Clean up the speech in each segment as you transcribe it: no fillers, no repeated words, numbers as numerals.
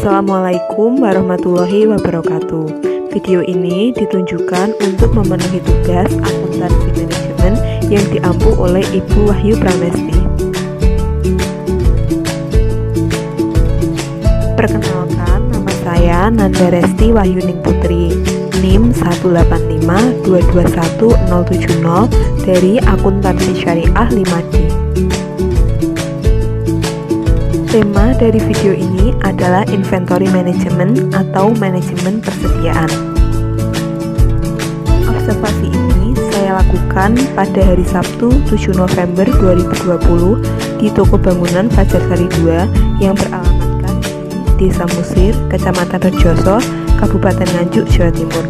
Assalamualaikum warahmatullahi wabarakatuh. Video ini ditunjukkan untuk memenuhi tugas akuntansi manajemen yang diampu oleh Ibu Wahyu Pramesti. Perkenalkan, nama saya Nanda Resti Wahyuning Putri, NIM 185221070 dari Akuntansi Syariah 5D. Tema dari video ini adalah inventory management atau manajemen persediaan. Observasi ini saya lakukan pada hari Sabtu 7 November 2020 di toko bangunan Fajar Sari 2 yang beralamatkan di Desa Musir, Kecamatan Rejoso, Kabupaten Nganjuk, Jawa Timur.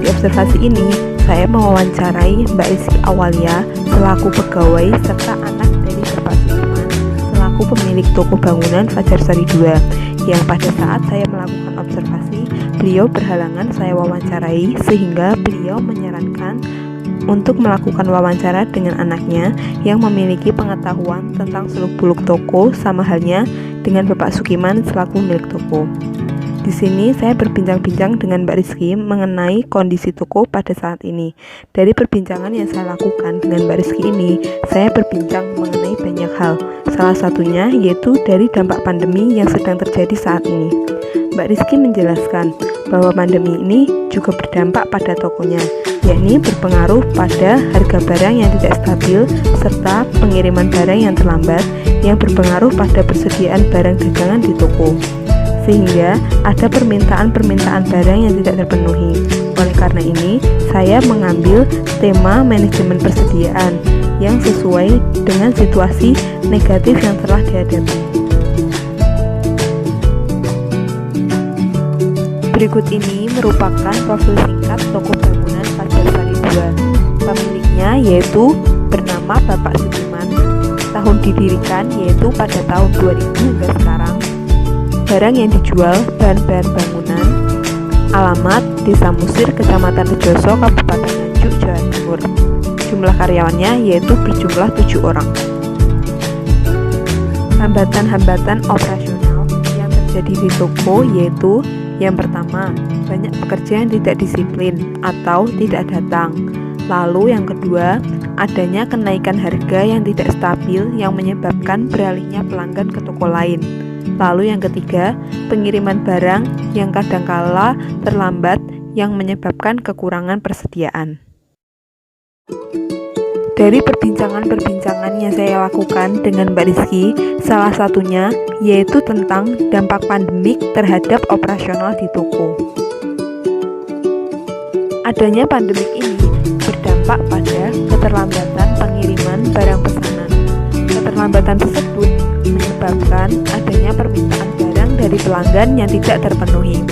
Di observasi ini, saya mewawancarai Mbak Rizky Awalia selaku pegawai serta anak dari Bapak Sudirman selaku pemilik toko bangunan Fajar Sari 2 yang pada saat saya melakukan observasi, beliau berhalangan saya wawancarai sehingga beliau menyarankan untuk melakukan wawancara dengan anaknya yang memiliki pengetahuan tentang seluk-beluk toko sama halnya dengan Bapak Sukiman selaku milik toko. Di sini saya berbincang-bincang dengan Mbak Rizky mengenai kondisi toko pada saat ini. Dari perbincangan yang saya lakukan dengan Mbak Rizky ini, saya berbincang mengenai banyak hal. Salah satunya yaitu dari dampak pandemi yang sedang terjadi saat ini. Mbak Rizky menjelaskan bahwa pandemi ini juga berdampak pada tokonya, yakni berpengaruh pada harga barang yang tidak stabil serta pengiriman barang yang terlambat yang berpengaruh pada persediaan barang dagangan di toko, sehingga ada permintaan barang yang tidak terpenuhi. Oleh karena ini, saya mengambil tema manajemen persediaan yang sesuai dengan situasi negatif yang telah dihadapi. Berikut ini merupakan profil singkat toko bangunan Fajar Sari 2. Pemiliknya yaitu bernama Bapak Sudirman. Tahun didirikan yaitu pada tahun 2000 hingga sekarang. Barang yang dijual bahan-bahan bangunan. Alamat Desa Musir, Kecamatan Rejoso, Kabupaten Nganjuk, Jawa Timur. Jumlah karyawannya yaitu berjumlah 7 orang. Hambatan-hambatan operasional yang terjadi di toko yaitu yang pertama, banyak pekerja yang tidak disiplin atau tidak datang. Lalu yang kedua, adanya kenaikan harga yang tidak stabil yang menyebabkan beralihnya pelanggan ke toko lain. Lalu yang ketiga, pengiriman barang yang kadangkala terlambat yang menyebabkan kekurangan persediaan. Dari perbincangan yang saya lakukan dengan Mbak Rizky, salah satunya yaitu tentang dampak pandemik terhadap operasional di toko. Adanya pandemik ini berdampak pada keterlambatan pengiriman barang pesanan. Keterlambatan tersebut menyebabkan adanya permintaan barang dari pelanggan yang tidak terpenuhi.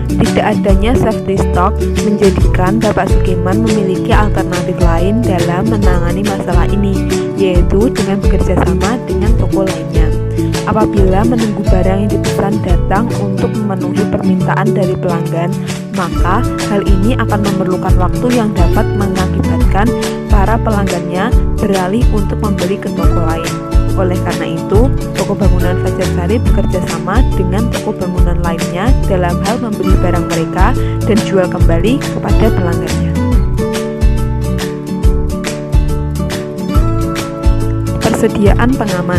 Tidak adanya safety stock menjadikan Bapak Sukiman memiliki alternatif lain dalam menangani masalah ini, yaitu dengan bekerja sama dengan toko lainnya. Apabila menunggu barang yang dipesan datang untuk memenuhi permintaan dari pelanggan, maka hal ini akan memerlukan waktu yang dapat mengakibatkan para pelanggannya beralih untuk membeli ke toko lain. Oleh karena itu, toko bangunan Fajar Sari bekerja sama dengan toko bangunan lainnya dalam hal membeli barang mereka dan jual kembali kepada pelanggannya. Persediaan pengaman.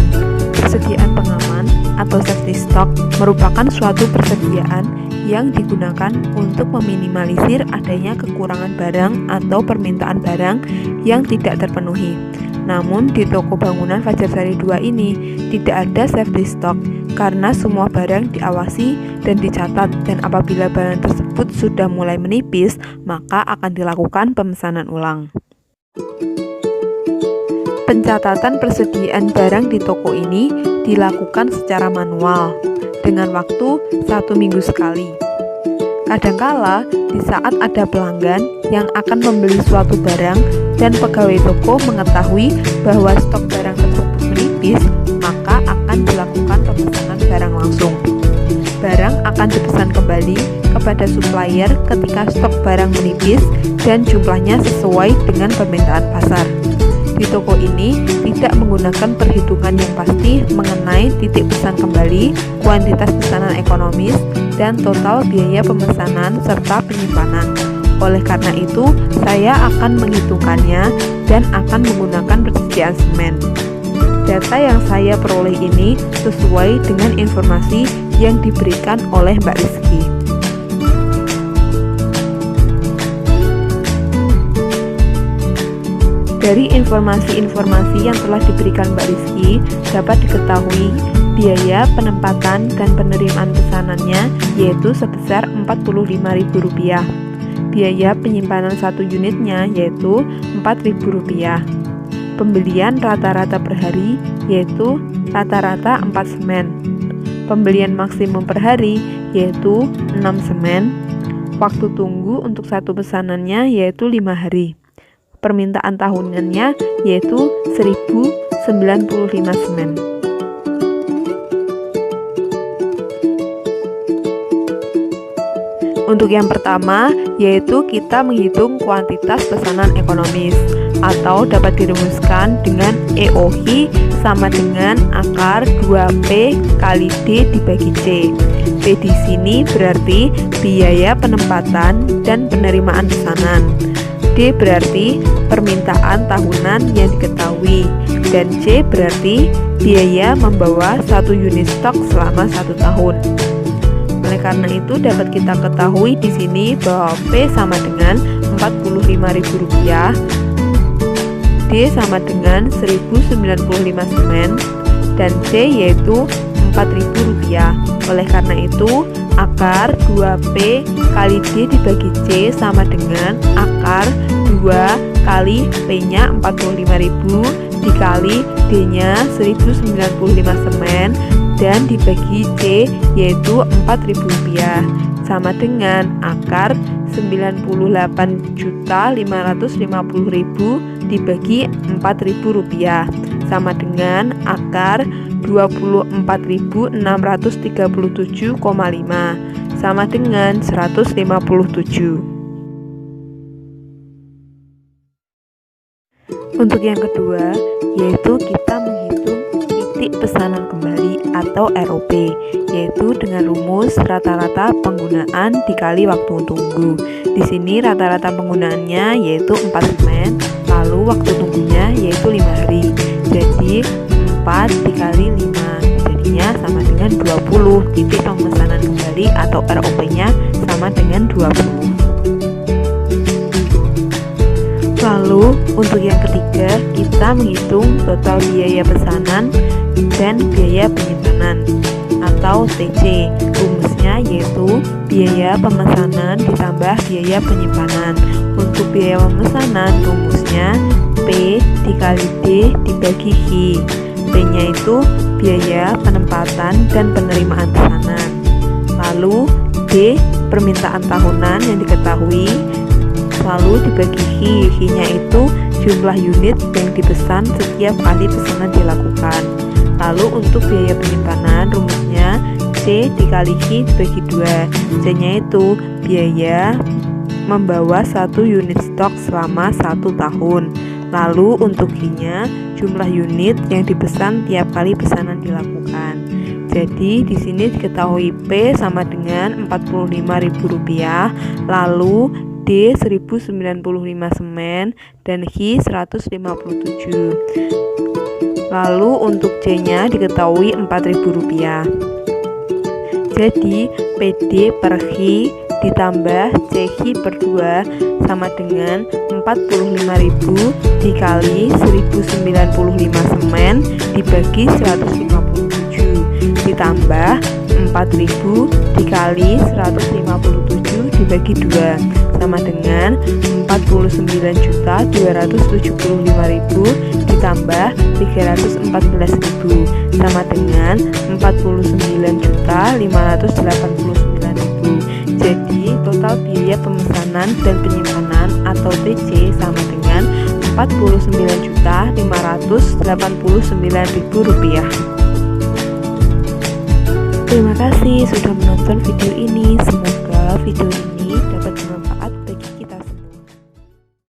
Persediaan pengaman atau safety stock merupakan suatu persediaan yang digunakan untuk meminimalisir adanya kekurangan barang atau permintaan barang yang tidak terpenuhi. Namun di toko bangunan Fajar Sari 2 ini tidak ada safety stock karena semua barang diawasi dan dicatat, dan apabila barang tersebut sudah mulai menipis, maka akan dilakukan pemesanan ulang. Pencatatan persediaan barang di toko ini dilakukan secara manual dengan waktu 1 minggu sekali. Kadangkala di saat ada pelanggan yang akan membeli suatu barang dan pegawai toko mengetahui bahwa stok barang tersebut menipis, maka akan dilakukan pemesanan barang langsung. Barang akan dipesan kembali kepada supplier ketika stok barang menipis dan jumlahnya sesuai dengan permintaan pasar. Di toko ini tidak menggunakan perhitungan yang pasti mengenai titik pesan kembali, kuantitas pesanan ekonomis, dan total biaya pemesanan serta penyimpanan. Oleh karena itu, saya akan menghitungkannya dan akan menggunakan persediaan semen. Data yang saya peroleh ini sesuai dengan informasi yang diberikan oleh Mbak Rizky. Dari informasi-informasi yang telah diberikan Mbak Rizky, dapat diketahui biaya penempatan dan penerimaan pesanannya yaitu sebesar Rp45.000. Biaya penyimpanan 1 unitnya yaitu Rp4.000. Pembelian rata-rata per hari yaitu rata-rata 4 semen. Pembelian maksimum per hari yaitu 6 semen. Waktu tunggu untuk satu pesanannya yaitu 5 hari. Permintaan tahunannya yaitu 1095 semen. Untuk yang pertama, yaitu kita menghitung kuantitas pesanan ekonomis, atau dapat dirumuskan dengan EOI sama dengan akar 2P kali D dibagi C. P di sini berarti biaya penempatan dan penerimaan pesanan. D berarti permintaan tahunan yang diketahui, dan C berarti biaya membawa 1 unit stok selama 1 tahun. Oleh karena itu dapat kita ketahui di sini bahwa P sama dengan Rp45.000, D sama dengan 1095 semen, dan C yaitu Rp4.000. Oleh karena itu akar 2P kali D dibagi C sama dengan akar 2 kali P-nya 45.000 dikali D-nya 1095 semen dan dibagi C yaitu Rp4.000 sama dengan akar 98.550.000 dibagi Rp4.000 sama dengan akar 24.637,5 sama dengan 157. Untuk yang kedua, yaitu kita menghitung titik pesanan kembali atau ROP, yaitu dengan rumus rata-rata penggunaan dikali waktu tunggu. Di sini rata-rata penggunaannya yaitu 4 semen, lalu waktu tunggunya yaitu 5 hari. Jadi 4 dikali 5 jadinya sama dengan 20. Titik pemesanan kembali atau ROP-nya sama dengan 20. Lalu untuk yang ketiga, kita menghitung total biaya pesanan dan biaya penyimpanan atau TC. Rumusnya yaitu biaya pemesanan ditambah biaya penyimpanan. Untuk biaya pemesanan rumusnya P dikali D dibagi I. P-nya itu biaya penempatan dan penerimaan pesanan. Lalu D permintaan tahunan yang diketahui, lalu dibagi I-nya itu jumlah unit yang dipesan setiap kali pesanan dilakukan. Lalu untuk biaya penyimpanan rumusnya C dikali I dibagi 2. C-nya itu biaya membawa 1 unit stok selama 1 tahun. Lalu untuk I-nya jumlah unit yang dipesan tiap kali pesanan dilakukan. Jadi di sini diketahui P sama dengan Rp45.000, lalu D 1095 semen dan Hi 157. Lalu untuk C-nya diketahui Rp4.000. Jadi PD per Hi ditambah CHI per 2 sama dengan 45.000 dikali 1095 semen dibagi 157 ditambah 4.000 dikali 157 dibagi 2 sama dengan 49.275.000 ditambah 314.000 sama dengan 49.589.000. Jadi total biaya pemesanan dan penyimpanan atau TC sama dengan Rp49.589.000. Terima kasih sudah menonton video ini. Semoga video ini